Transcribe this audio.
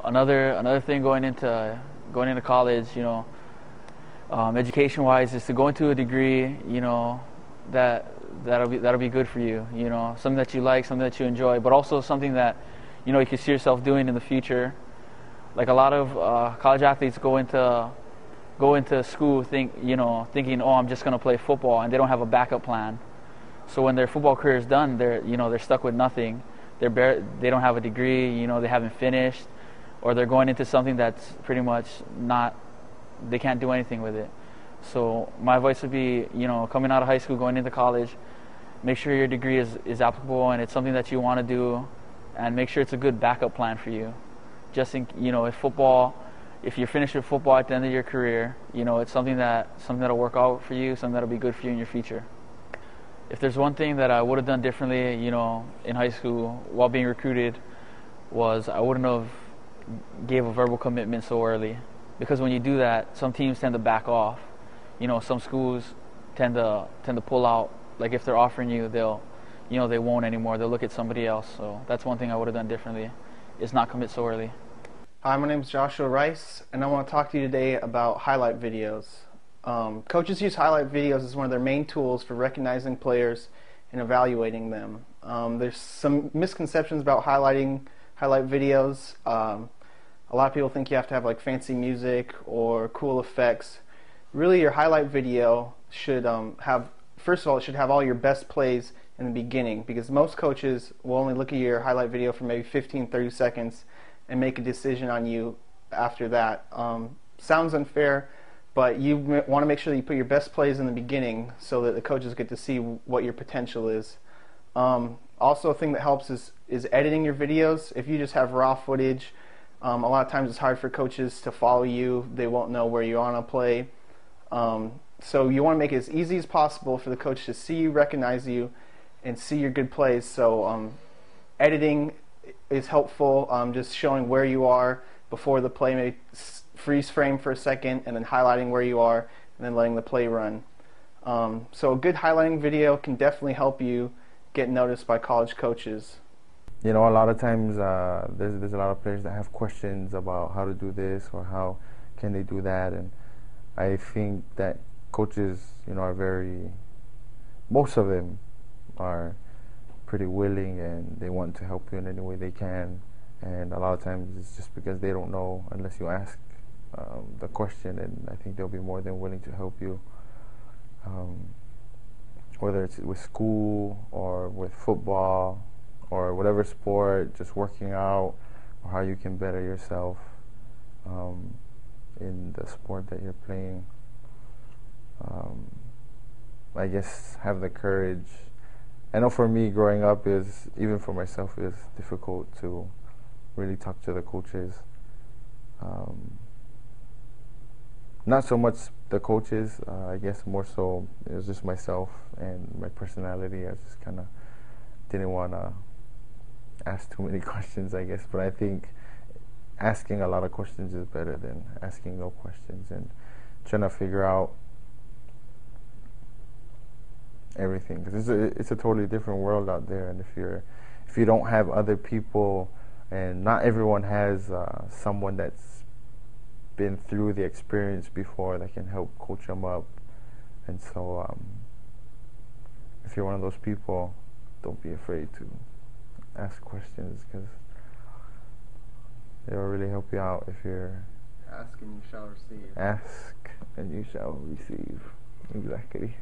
Another thing going into college, education-wise, is to go into a degree, that'll be good for you. Something that you like, something that you enjoy, but also something that you can see yourself doing in the future. Like a lot of college athletes go into school thinking, oh, I'm just going to play football, and they don't have a backup plan. So when their football career is done, they're stuck with nothing. They don't have a degree, they haven't finished, or they're going into something that's pretty much they can't do anything with it. So my advice would be, coming out of high school, going into college, make sure your degree is applicable and it's something that you want to do, and make sure it's a good backup plan for you. Just if you're finished with football at the end of your career, it's something that'll work out for you, something that'll be good for you in your future. If there's one thing that I would have done differently, in high school while being recruited, was I wouldn't have gave a verbal commitment so early. Because when you do that, some teams tend to back off. Some schools tend to pull out. Like if they're offering you, they won't anymore. They'll look at somebody else. So that's one thing I would have done differently, is not commit so early. Hi, my name is Joshua Rice, and I want to talk to you today about highlight videos. Coaches use highlight videos as one of their main tools for recognizing players and evaluating them. There's some misconceptions about highlight videos. A lot of people think you have to have like fancy music or cool effects. Really, your highlight video should first of all, it should have all your best plays in the beginning, because most coaches will only look at your highlight video for maybe 15-30 seconds and make a decision on you after that. Sounds unfair, but you want to make sure that you put your best plays in the beginning so that the coaches get to see what your potential is. Also, a thing that helps is editing your videos. If you just have raw footage, a lot of times it's hard for coaches to follow you. They won't know where you want to play. So you want to make it as easy as possible for the coach to see you, recognize you, and see your good plays. So editing is helpful, just showing where you are before the play, maybe freeze frame for a second, and then highlighting where you are, and then letting the play run. So a good highlighting video can definitely help you get noticed by college coaches. A lot of times there's a lot of players that have questions about how to do this or how can they do that, and I think that coaches, most of them are pretty willing and they want to help you in any way they can, and a lot of times it's just because they don't know unless you ask the question, and I think they'll be more than willing to help you, whether it's with school or with football or whatever sport, just working out, or how you can better yourself in the sport that you're playing. I guess have the courage. I know for me, growing up, even for myself, is difficult to really talk to the coaches. Not so much the coaches, I guess more so it was just myself and my personality. I just kind of didn't want to ask too many questions, I guess. But I think asking a lot of questions is better than asking no questions, and trying to figure out everything, because it's a totally different world out there. And if you don't have other people, and not everyone has someone that's been through the experience before that can help coach them up. And so if you're one of those people, don't be afraid to ask questions, because it will really help you out. If you're ask and you shall receive. Ask and you shall receive. Exactly.